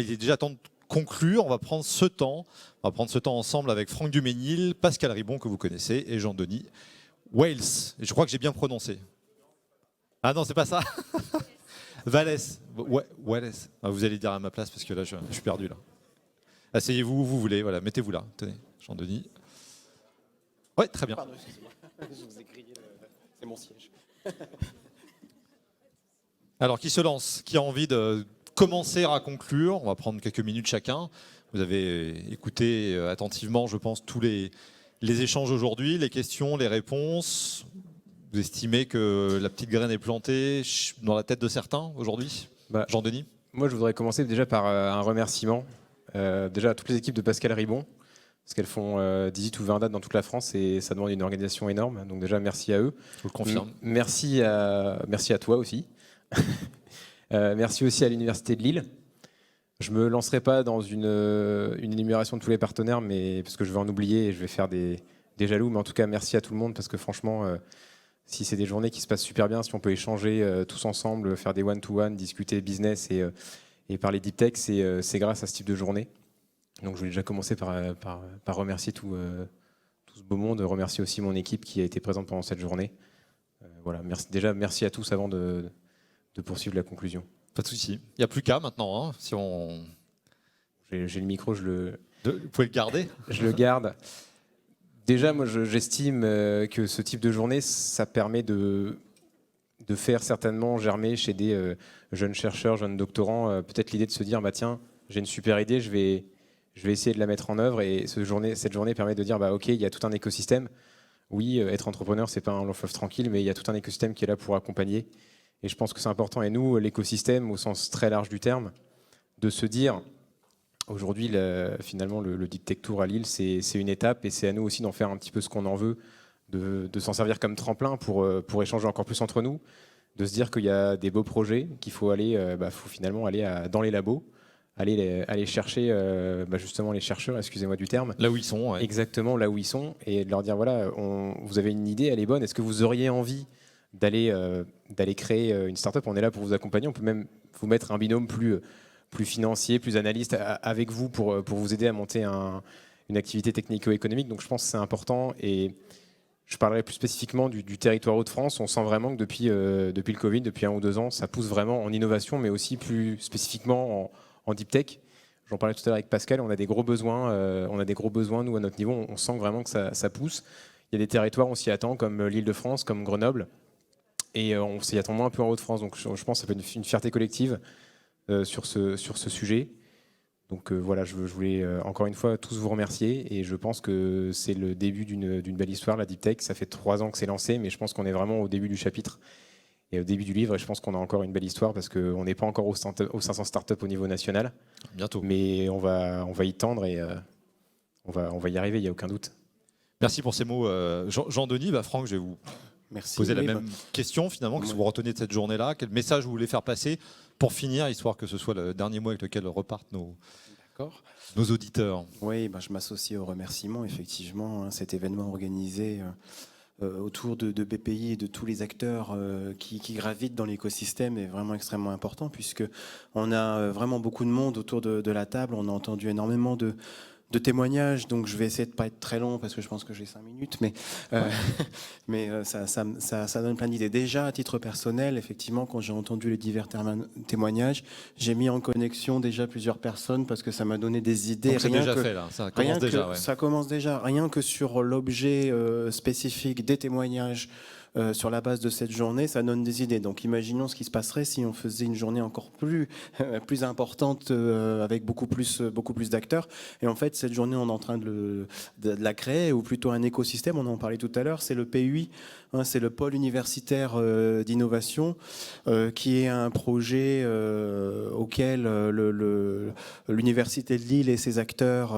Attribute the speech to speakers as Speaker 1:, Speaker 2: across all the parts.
Speaker 1: il est déjà temps de conclure. On va prendre ce temps ensemble avec Franck Duménil, Pascal Ribon, que vous connaissez, et Jean-Denis Wales. Et je crois que j'ai bien prononcé. Ah non, c'est pas ça. Vallès. Wallès. Ah, vous allez dire à ma place parce que là, je suis perdu. Là. Asseyez-vous où vous voulez. Voilà, mettez-vous là. Tenez, Jean-Denis. Ouais, très bien.
Speaker 2: Pardon, excusez-moi. Je vous ai grillé. C'est mon siège.
Speaker 1: Alors, qui se lance? Qui a envie de commencer à conclure? On va prendre quelques minutes chacun. Vous avez écouté attentivement, je pense, tous les échanges aujourd'hui, les questions, les réponses. Vous estimez que la petite graine est plantée dans la tête de certains aujourd'hui? Jean-Denis?
Speaker 2: Moi, je voudrais commencer déjà par un remerciement. Déjà à toutes les équipes de Pascal Ribon, parce qu'elles font 18 ou 20 dates dans toute la France et ça demande une organisation énorme. Donc déjà, merci à eux.
Speaker 1: Je vous le confirme.
Speaker 2: Merci à toi aussi. Merci aussi à l'Université de Lille. Je ne me lancerai pas dans une énumération de tous les partenaires, mais parce que je vais en oublier et je vais faire des jaloux. Mais en tout cas, merci à tout le monde, parce que franchement, si c'est des journées qui se passent super bien, si on peut échanger tous ensemble, faire des one-to-one, discuter business et parler deep tech, c'est grâce à ce type de journée. Donc je voulais déjà commencer par remercier tout ce beau monde, remercier aussi mon équipe qui a été présente pendant cette journée. Voilà, merci à tous avant de poursuivre la conclusion.
Speaker 1: Pas de souci. Il n'y a plus qu'à maintenant. Hein, si on...
Speaker 2: J'ai le micro,
Speaker 1: Vous pouvez le garder?
Speaker 2: Je le garde. Déjà, moi, j'estime que ce type de journée, ça permet de faire certainement germer chez des jeunes chercheurs, jeunes doctorants, peut-être l'idée de se dire, bah tiens, j'ai une super idée, je vais essayer de la mettre en œuvre. Et cette journée permet de dire, bah ok, il y a tout un écosystème. Oui, être entrepreneur, c'est pas un long fleuve tranquille, mais il y a tout un écosystème qui est là pour accompagner. Et je pense que c'est important. Et nous, l'écosystème, au sens très large du terme, de se dire, aujourd'hui, finalement, le Deep Tech Tour à Lille, c'est une étape, et c'est à nous aussi d'en faire un petit peu ce qu'on en veut, de s'en servir comme tremplin pour échanger encore plus entre nous, de se dire qu'il y a des beaux projets, qu'il faut aller, faut finalement aller dans les labos, aller chercher justement les chercheurs, excusez-moi du terme.
Speaker 1: Là où ils sont. Ouais.
Speaker 2: Exactement, là où ils sont, et de leur dire, voilà, vous avez une idée, elle est bonne, est-ce que vous auriez envie d'aller créer une start-up? On est là pour vous accompagner, on peut même vous mettre un binôme plus financier, plus analyste avec vous pour vous aider à monter une activité technico-économique. Donc je pense que c'est important, et je parlerai plus spécifiquement du territoire Hauts-de-France. On sent vraiment que depuis le Covid, depuis 1 ou 2 ans, ça pousse vraiment en innovation, mais aussi plus spécifiquement en deep tech. J'en parlais tout à l'heure avec Pascal, on a des gros besoins, nous à notre niveau, on sent vraiment que ça pousse. Il y a des territoires, on s'y attend, comme l'Île-de-France, comme Grenoble, et on s'y attend moins un peu en Hauts-de-France. Donc je pense que ça peut être une fierté collective sur ce sujet. Donc voilà, je voulais encore une fois tous vous remercier, et je pense que c'est le début d'une belle histoire, la Deep Tech. Ça fait 3 ans que c'est lancé, mais je pense qu'on est vraiment au début du chapitre et au début du livre, et je pense qu'on a encore une belle histoire, parce qu'on n'est pas encore aux 500 startups au niveau national.
Speaker 1: Bientôt.
Speaker 2: Mais on va y tendre, et on va y arriver, il n'y a aucun doute.
Speaker 1: Merci pour ces mots. Jean-Denis, Franck, je vais vous poser la même question finalement. Qu'est-ce que vous retenez de cette journée-là? Quel message vous voulez faire passer pour finir, histoire que ce soit le dernier mot avec lequel repartent nos auditeurs?
Speaker 3: Oui, je m'associe aux remerciements. Effectivement, cet événement organisé autour de BPI et de tous les acteurs qui gravitent dans l'écosystème est vraiment extrêmement important, puisque on a vraiment beaucoup de monde autour de la table. On a entendu énormément de témoignages, donc je vais essayer de ne pas être très long parce que je pense que j'ai 5 minutes, mais ça donne plein d'idées. Déjà, à titre personnel, effectivement, quand j'ai entendu les divers témoignages, j'ai mis en connexion déjà plusieurs personnes, parce que ça m'a donné des idées.
Speaker 1: Donc c'est déjà fait, là. Ça commence déjà.
Speaker 3: Ça commence déjà. Rien que sur l'objet spécifique des témoignages, sur la base de cette journée, ça donne des idées. Donc imaginons ce qui se passerait si on faisait une journée encore plus importante, avec beaucoup plus d'acteurs. Et en fait, cette journée, on est en train de la créer, ou plutôt un écosystème. On en parlait tout à l'heure. C'est le PUI, c'est le pôle universitaire d'innovation, qui est un projet auquel l'université de Lille et ses acteurs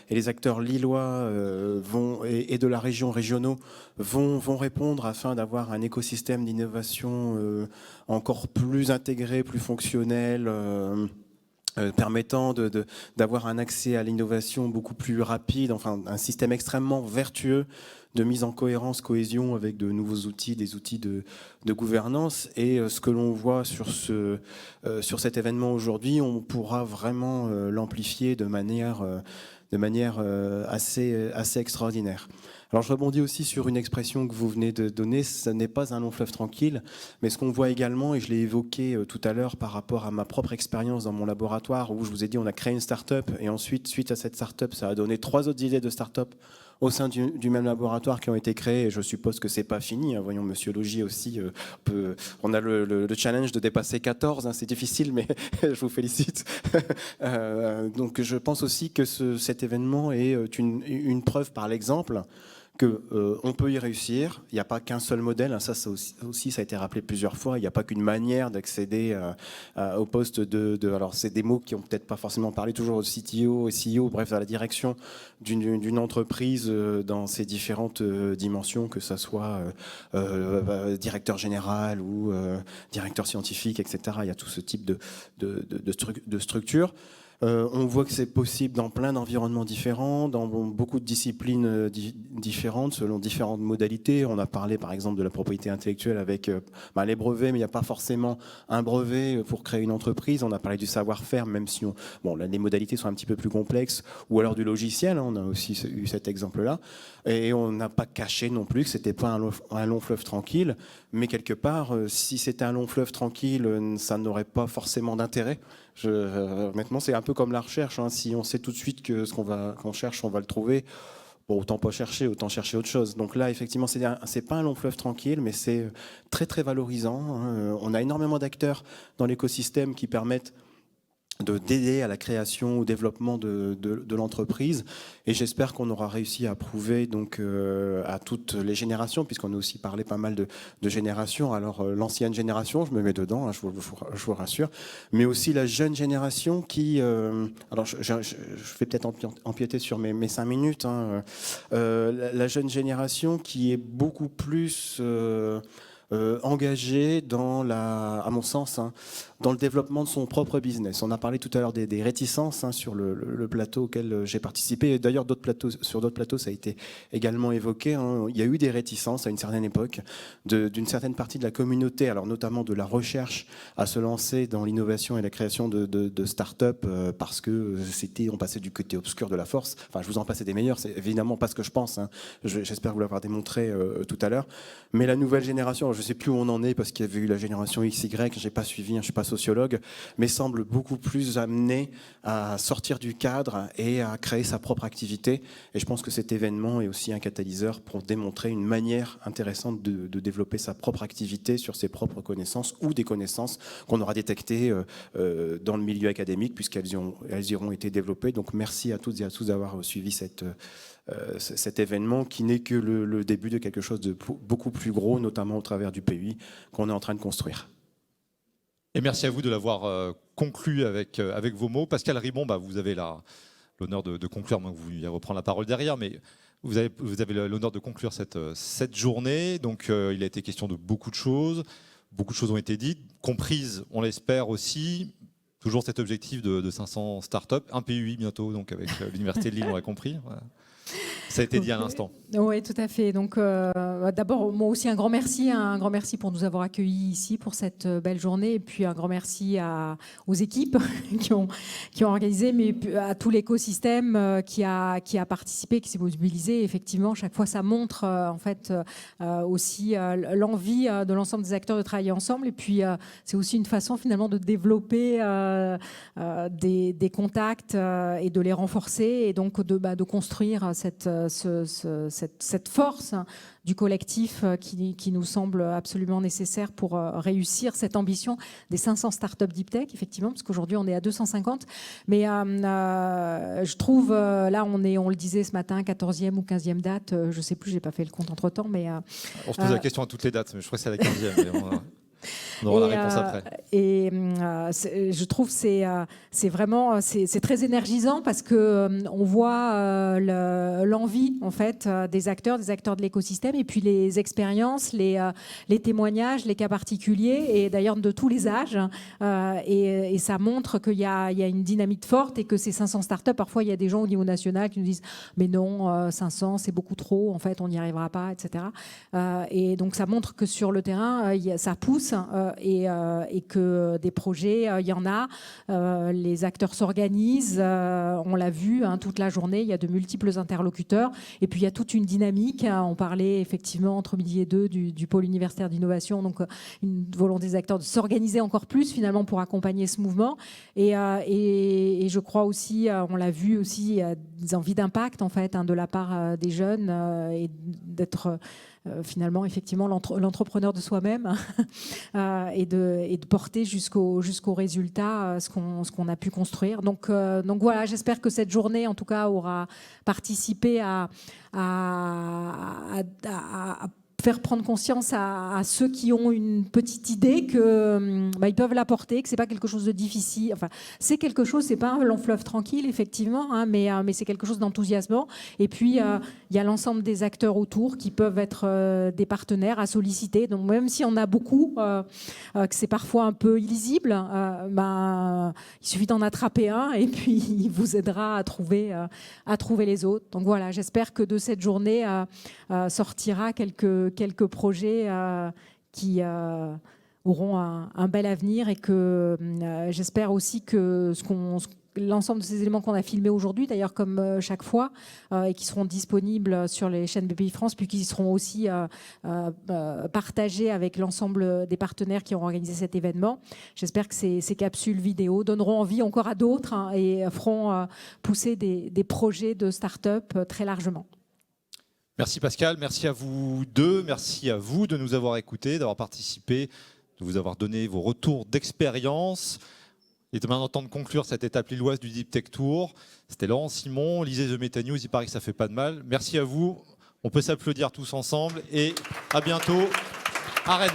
Speaker 3: et les acteurs lillois et de la région régionaux vont répondre, afin d'avoir un écosystème d'innovation encore plus intégré, plus fonctionnel, permettant d'avoir un accès à l'innovation beaucoup plus rapide, enfin un système extrêmement vertueux de mise en cohérence, cohésion avec de nouveaux outils, des outils de gouvernance. Et ce que l'on voit sur cet événement aujourd'hui, on pourra vraiment l'amplifier de manière assez extraordinaire. Alors je rebondis aussi sur une expression que vous venez de donner, ce n'est pas un long fleuve tranquille, mais ce qu'on voit également, et je l'ai évoqué tout à l'heure par rapport à ma propre expérience dans mon laboratoire, où je vous ai dit on a créé une start-up, et ensuite, suite à cette start-up, ça a donné 3 autres idées de start-up au sein du même laboratoire qui ont été créés, et je suppose que c'est pas fini. Voyons, Monsieur Logier aussi, on a le challenge de dépasser 14, c'est difficile, mais je vous félicite. Donc je pense aussi que cet événement est une preuve par l'exemple qu'on peut y réussir. Il n'y a pas qu'un seul modèle, ça aussi ça a été rappelé plusieurs fois, il n'y a pas qu'une manière d'accéder au poste alors c'est des mots qui n'ont peut-être pas forcément parlé toujours au CTO, au CEO, bref, à la direction d'une entreprise dans ses différentes dimensions, que ce soit directeur général ou directeur scientifique, etc. Il y a tout ce type de structure. On voit que c'est possible dans plein d'environnements différents, dans beaucoup de disciplines différentes, selon différentes modalités. On a parlé par exemple de la propriété intellectuelle avec les brevets, mais il n'y a pas forcément un brevet pour créer une entreprise. On a parlé du savoir-faire, même si les modalités sont un petit peu plus complexes, ou alors du logiciel, on a aussi eu cet exemple-là. Et on n'a pas caché non plus que ce n'était pas un long fleuve tranquille, mais quelque part, si c'était un long fleuve tranquille, ça n'aurait pas forcément d'intérêt. Maintenant, c'est un peu comme la recherche. Si on sait tout de suite que ce qu'on cherche, on va le trouver, autant pas chercher, autant chercher autre chose. Donc là, effectivement, c'est pas un long fleuve tranquille, mais c'est très très valorisant. On a énormément d'acteurs dans l'écosystème qui permettent d'aider à la création, au développement de l'entreprise. Et j'espère qu'on aura réussi à prouver donc, à toutes les générations, puisqu'on a aussi parlé pas mal de générations. Alors l'ancienne génération, je me mets dedans, je vous rassure, mais aussi la jeune génération qui... alors je vais peut-être empiéter sur mes 5 minutes. La jeune génération qui est beaucoup plus... engagé à mon sens, dans le développement de son propre business. On a parlé tout à l'heure des réticences sur le plateau auquel j'ai participé. D'ailleurs, sur d'autres plateaux, ça a été également évoqué. Il y a eu des réticences à une certaine époque d'une certaine partie de la communauté, alors notamment de la recherche, à se lancer dans l'innovation et la création de start-up parce que on passait du côté obscur de la force. Enfin, je vous en passais des meilleurs, c'est évidemment pas ce que je pense. J'espère vous l'avoir démontré tout à l'heure. Mais la nouvelle génération, je ne sais plus où on en est parce qu'il y avait eu la génération XY, je n'ai pas suivi, je ne suis pas sociologue, mais semble beaucoup plus amené à sortir du cadre et à créer sa propre activité. Et je pense que cet événement est aussi un catalyseur pour démontrer une manière intéressante de développer sa propre activité sur ses propres connaissances ou des connaissances qu'on aura détectées dans le milieu académique puisqu'elles y auront été développées. Donc merci à toutes et à tous d'avoir suivi cet événement qui n'est que le début de quelque chose de beaucoup plus gros, notamment au travers du PUI qu'on est en train de construire.
Speaker 1: Et merci à vous de l'avoir conclu avec vos mots. Pascal Ribon, vous avez l'honneur de conclure, moi vous allez reprendre la parole derrière, mais vous avez l'honneur de conclure cette journée. Donc il a été question de beaucoup de choses ont été dites, comprises, on l'espère aussi, toujours cet objectif de 500 startups, un PUI bientôt, donc avec l'Université de Lille, on l'a compris. Voilà. Ça a été dit à l'instant.
Speaker 4: Oui, tout à fait. Donc, d'abord, moi aussi, un grand merci pour nous avoir accueillis ici pour cette belle journée. Et puis, un grand merci aux équipes qui ont organisé, mais à tout l'écosystème qui a participé, qui s'est mobilisé. Effectivement, chaque fois, ça montre en fait aussi l'envie de l'ensemble des acteurs de travailler ensemble. Et puis, c'est aussi une façon finalement de développer des contacts et de les renforcer et donc de construire cette force du collectif qui nous semble absolument nécessaire pour réussir cette ambition des 500 startups Deep Tech, effectivement, parce qu'aujourd'hui on est à 250. Mais je trouve, là on le disait ce matin, 14e ou 15e date, je ne sais plus, je n'ai pas fait le compte entre-temps. Mais,
Speaker 1: on se pose la question à toutes les dates, mais je crois que c'est la 15e. On aura la réponse après.
Speaker 4: Et je trouve que c'est vraiment c'est très énergisant parce que on voit l'envie en fait des acteurs de l'écosystème et puis les expériences, les témoignages, les cas particuliers et d'ailleurs de tous les âges. Et ça montre qu'il y a une dynamique forte et que ces 500 startups, parfois il y a des gens au niveau national qui nous disent mais non, 500 c'est beaucoup trop, en fait on n'y arrivera pas, etc. Et donc ça montre que sur le terrain ça pousse et que des projets il y en a, les acteurs s'organisent, on l'a vu toute la journée, il y a de multiples interlocuteurs et puis il y a toute une dynamique, on parlait effectivement entre midi et deux du pôle universitaire d'innovation, donc une volonté des acteurs de s'organiser encore plus finalement pour accompagner ce mouvement et je crois aussi, on l'a vu aussi, des envies d'impact en fait de la part des jeunes et d'être finalement effectivement l'entrepreneur de soi-même et de porter jusqu'au résultat ce qu'on a pu construire. Donc voilà, j'espère que cette journée en tout cas aura participé à faire prendre conscience à ceux qui ont une petite idée que ils peuvent l'apporter, que c'est pas quelque chose de difficile. Enfin, c'est quelque chose, c'est pas un long fleuve tranquille effectivement, mais c'est quelque chose d'enthousiasmant. Et puis il y a l'ensemble des acteurs autour qui peuvent être des partenaires à solliciter. Donc même si on a beaucoup, que c'est parfois un peu illisible, il suffit d'en attraper un et puis il vous aidera à trouver les autres. Donc voilà, j'espère que de cette journée sortira quelques projets qui auront un bel avenir et que j'espère aussi que l'ensemble de ces éléments qu'on a filmés aujourd'hui, d'ailleurs comme chaque fois, et qui seront disponibles sur les chaînes BPI France, puis qui seront aussi partagés avec l'ensemble des partenaires qui ont organisé cet événement. J'espère que ces capsules vidéo donneront envie encore à d'autres et feront pousser des projets de start-up très largement.
Speaker 1: Merci Pascal, merci à vous deux, merci à vous de nous avoir écoutés, d'avoir participé, de vous avoir donné vos retours d'expérience. Il est maintenant temps de conclure cette étape lilloise du Deep Tech Tour. C'était Laurent Simon, lisez The Meta News, il paraît que ça fait pas de mal. Merci à vous, on peut s'applaudir tous ensemble et à bientôt à Rennes.